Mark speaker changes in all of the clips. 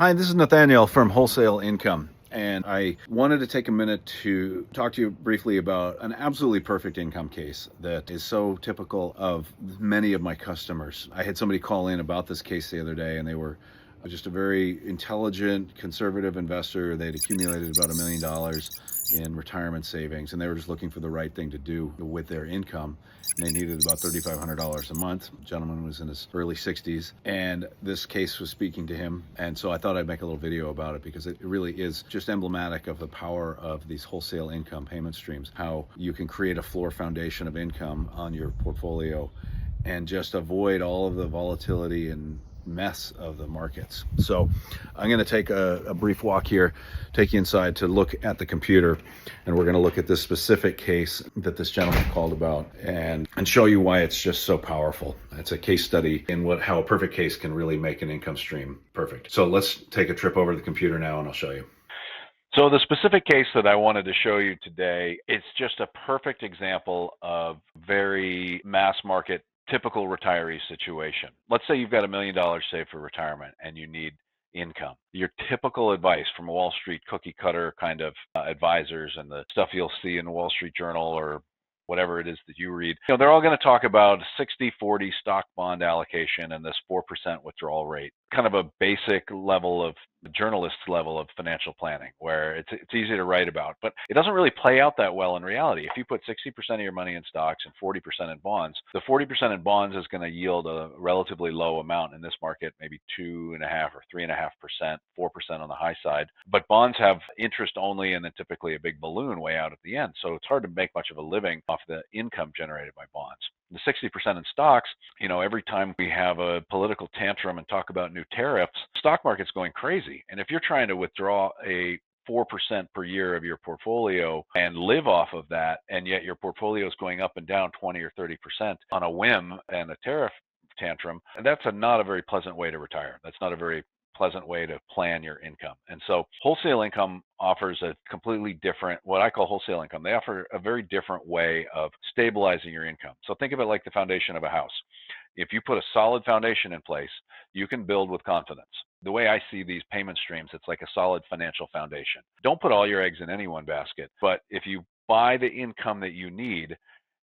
Speaker 1: Hi, this is Nathaniel from Wholesale Income. And I wanted to take a minute to talk to you briefly about an absolutely perfect income case that is so typical of many of my customers. I had somebody call in about this case the other day, and they were just a very intelligent, conservative investor. They'd accumulated about $1 million in retirement savings, and they were just looking for the right thing to do with their income. And they needed about $3,500 a month. The gentleman was in his early 60s, and this case was speaking to him. And so I thought I'd make a little video about it because it really is just emblematic of the power of these wholesale income payment streams, how you can create a floor foundation of income on your portfolio and just avoid all of the volatility and mess of the markets. So I'm going to take a brief walk here, take you inside to look at the computer, and we're going to look at this specific case that this gentleman called about and show you why it's just so powerful. It's a case study in how a perfect case can really make an income stream perfect. So let's take a trip over to the computer now and I'll show you.
Speaker 2: So the specific case that I wanted to show you today, it's just a perfect example of very mass market typical retiree situation. Let's say you've got $1 million saved for retirement and you need income. Your typical advice from Wall Street cookie cutter kind of advisors and the stuff you'll see in the Wall Street Journal or whatever it is that you read, they're all going to talk about 60-40 stock bond allocation and this 4% withdrawal rate, kind of a basic level of journalist level of financial planning where it's easy to write about, but it doesn't really play out that well in reality. If you put 60% of your money in stocks and 40% in bonds, the 40% in bonds is going to yield a relatively low amount in this market, maybe 2.5 or 3.5%, 4% on the high side. But bonds have interest only and then typically a big balloon way out at the end. So it's hard to make much of a living off the income generated by bonds. The 60% in stocks, every time we have a political tantrum and talk about new tariffs, stock market's going crazy. And if you're trying to withdraw a 4% per year of your portfolio and live off of that, and yet your portfolio is going up and down 20 or 30% on a whim and a tariff tantrum, that's not a very pleasant way to retire. That's not a very pleasant way to plan your income. And so wholesale income offers a completely different, what I call wholesale income. They offer a very different way of stabilizing your income. So think of it like the foundation of a house. If you put a solid foundation in place, you can build with confidence. The way I see these payment streams, it's like a solid financial foundation. Don't put all your eggs in any one basket, but if you buy the income that you need,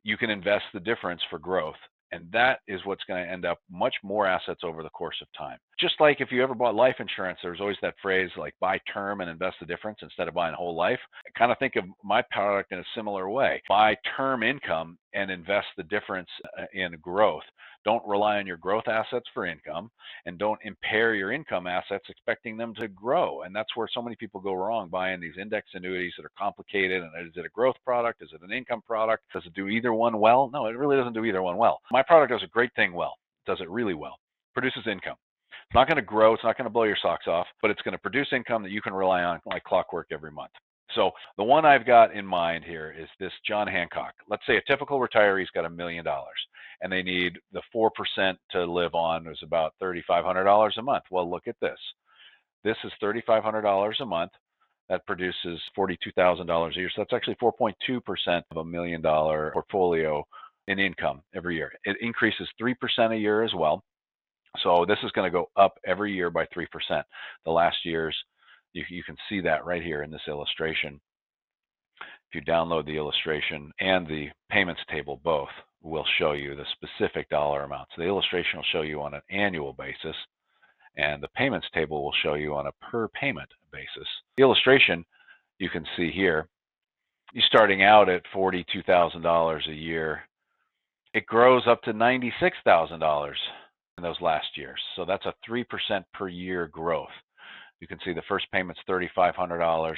Speaker 2: you can invest the difference for growth. And that is what's going to end up much more assets over the course of time. Just like if you ever bought life insurance, there's always that phrase like buy term and invest the difference instead of buying whole life. I kind of think of my product in a similar way. Buy term income and invest the difference in growth. Don't rely on your growth assets for income, and don't impair your income assets expecting them to grow. And that's where so many people go wrong, buying these index annuities that are complicated. And is it a growth product? Is it an income product? Does it do either one well? No, it really doesn't do either one well. My product does a great thing well. It does it really well. Produces income. It's not going to grow. It's not going to blow your socks off, but it's going to produce income that you can rely on like clockwork every month. So the one I've got in mind here is this John Hancock. Let's say a typical retiree's got $1 million and they need the 4% to live on is about $3,500 a month. Well, look at this. This is $3,500 a month. That produces $42,000 a year. So that's actually 4.2% of $1 million portfolio in income every year. It increases 3% a year as well. So this is going to go up every year by 3%. The last years, you can see that right here in this illustration. If you download the illustration and the payments table, both will show you the specific dollar amounts. The illustration will show you on an annual basis, and the payments table will show you on a per payment basis. The illustration you can see here, you're starting out at $42,000 a year. It grows up to $96,000 in those last years. So that's a 3% per year growth. You can see the first payment's $3,500,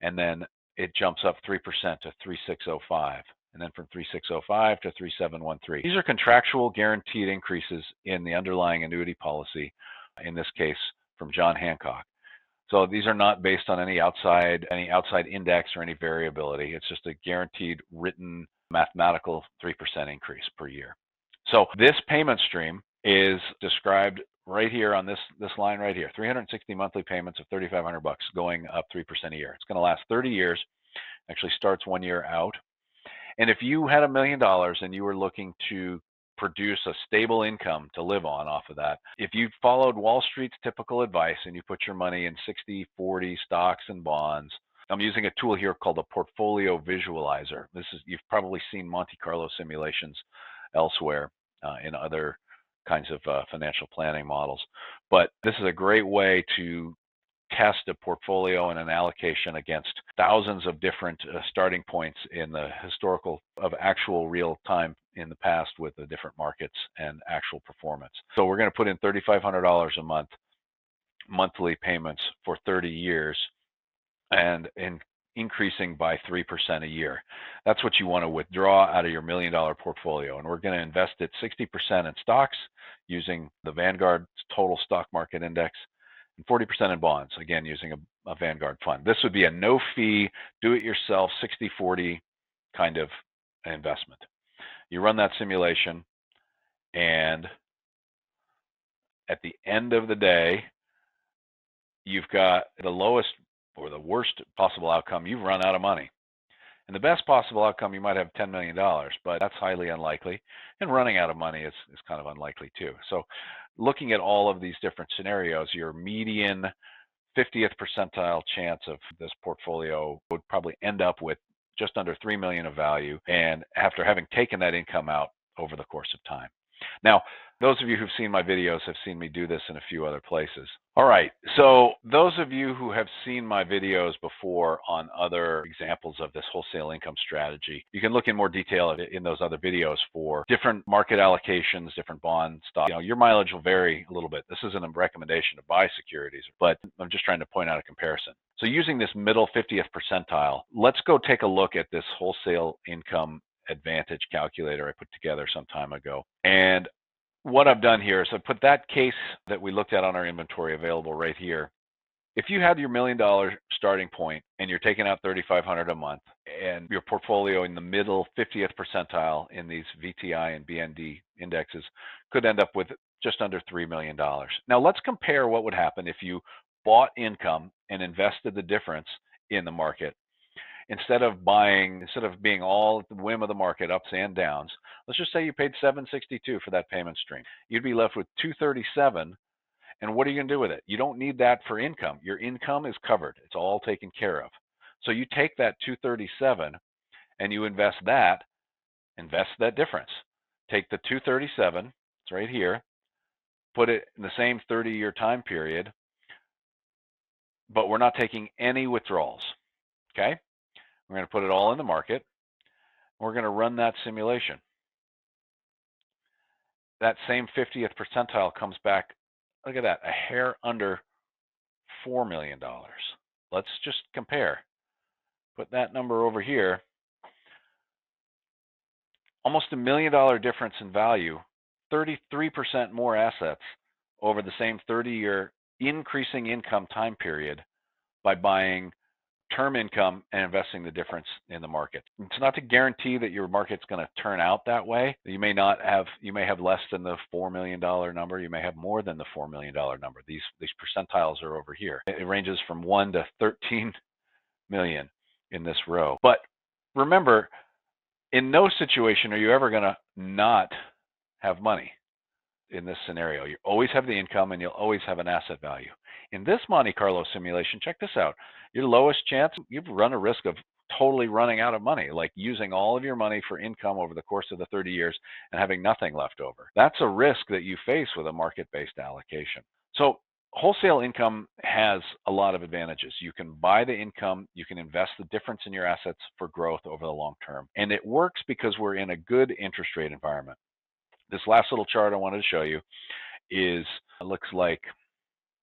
Speaker 2: and then it jumps up 3% to $3,605, and then from $3,605 to $3,713. These are contractual guaranteed increases in the underlying annuity policy, in this case from John Hancock. So these are not based on any outside index or any variability. It's just a guaranteed written mathematical 3% increase per year. So this payment stream is described right here on this line right here, 360 monthly payments of $3,500 going up 3% a year. It's going to last 30 years, actually starts 1 year out. And if you had $1 million and you were looking to produce a stable income to live on off of that. If you followed Wall Street's typical advice and you put your money in 60-40 stocks and bonds, I'm using a tool here called a portfolio visualizer. You've probably seen Monte Carlo simulations elsewhere in other kinds of financial planning models. But this is a great way to test a portfolio and an allocation against thousands of different starting points in the historical of actual real time in the past with the different markets and actual performance. So we're going to put in $3,500 a month, monthly payments for 30 years, and increasing by 3% a year. That's what you want to withdraw out of your $1 million portfolio. And we're going to invest it 60% in stocks using the Vanguard Total Stock Market Index, and 40% in bonds, again, using a Vanguard fund. This would be a no-fee, do-it-yourself, 60-40 kind of investment. You run that simulation, and at the end of the day, you've got the lowest or the worst possible outcome. You've run out of money. And the best possible outcome, you might have $10 million, but that's highly unlikely. And running out of money is kind of unlikely too. So looking at all of these different scenarios, your median 50th percentile chance of this portfolio would probably end up with just under $3 million of value, and after having taken that income out over the course of time. Now, those of you who've seen my videos have seen me do this in a few other places. All right, so those of you who have seen my videos before on other examples of this wholesale income strategy, you can look in more detail in those other videos for different market allocations, different bond stocks. Your mileage will vary a little bit. This isn't a recommendation to buy securities, but I'm just trying to point out a comparison. So using this middle 50th percentile, let's go take a look at this wholesale income advantage calculator I put together some time ago. And what I've done here is I put that case that we looked at on our inventory available right here. If you had your $1 million starting point and you're taking out $3,500 a month, and your portfolio in the middle 50th percentile in these VTI and BND indexes could end up with just under $3 million. Now let's compare what would happen if you bought income and invested the difference in the market. Instead of being all at the whim of the market, ups and downs, let's just say you paid $762 for that payment stream. You'd be left with $237, and what are you going to do with it? You don't need that for income. Your income is covered. It's all taken care of. So you take that $237 and you invest that difference. Take the $237, it's right here, put it in the same 30-year time period, but we're not taking any withdrawals, okay? We're going to put it all in the market. We're going to run that simulation. That same 50th percentile comes back, look at that, a hair under $4 million. Let's just compare. Put that number over here. Almost $1 million difference in value, 33% more assets over the same 30-year increasing income time period by buying term income and investing the difference in the market. It's not to guarantee that your market's going to turn out that way. You may have less than the $4 million number. You may have more than the $4 million number. These percentiles are over here. It ranges from 1 to 13 million in this row. But remember, in no situation are you ever going to not have money in this scenario. You always have the income and you'll always have an asset value. In this Monte Carlo simulation, check this out. Your lowest chance, you've run a risk of totally running out of money, like using all of your money for income over the course of the 30 years and having nothing left over. That's a risk that you face with a market-based allocation. So wholesale income has a lot of advantages. You can buy the income, you can invest the difference in your assets for growth over the long term. And it works because we're in a good interest rate environment. This last little chart I wanted to show you looks like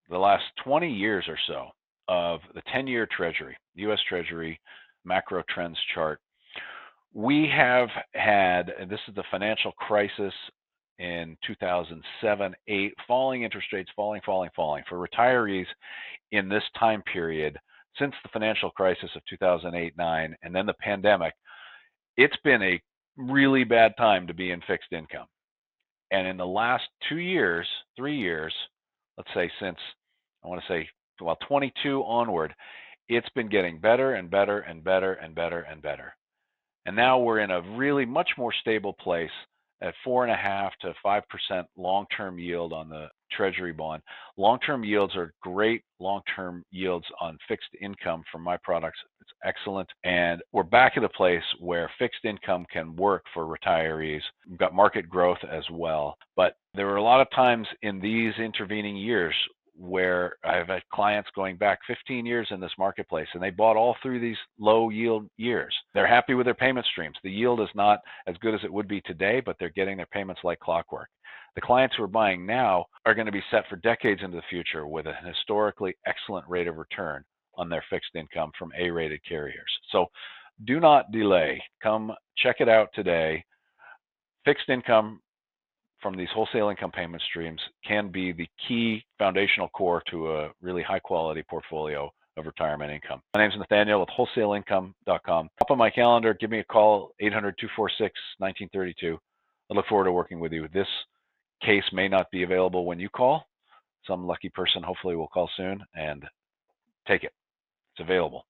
Speaker 2: the last 20 years or so of the 10-year Treasury, U.S. Treasury macro trends chart. We have had, and this is the financial crisis in 2007-8, falling interest rates, falling. For retirees in this time period, since the financial crisis of 2008-9 and then the pandemic, it's been a really bad time to be in fixed income. And in the last 2 years, 3 years, let's say since, 22 onward, it's been getting better and better. And now we're in a really much more stable place at 4.5% to 5% long-term yield on the Treasury bond. Long-term yields are great long-term yields on fixed income for my products. It's excellent. And we're back at a place where fixed income can work for retirees. We've got market growth as well. But there were a lot of times in these intervening years where I've had clients going back 15 years in this marketplace, and they bought all through these low yield years. They're happy with their payment streams. The yield is not as good as it would be today, but they're getting their payments like clockwork. The clients who are buying now are going to be set for decades into the future with a historically excellent rate of return on their fixed income from A-rated carriers. So do not delay. Come check it out today. Fixed income from these wholesale income payment streams can be the key foundational core to a really high quality portfolio of retirement income. My name is Nathaniel with wholesaleincome.com. Up on my calendar, give me a call, 800-246-1932. I look forward to working with you. This case may not be available when you call. Some lucky person hopefully will call soon and take it. It's available.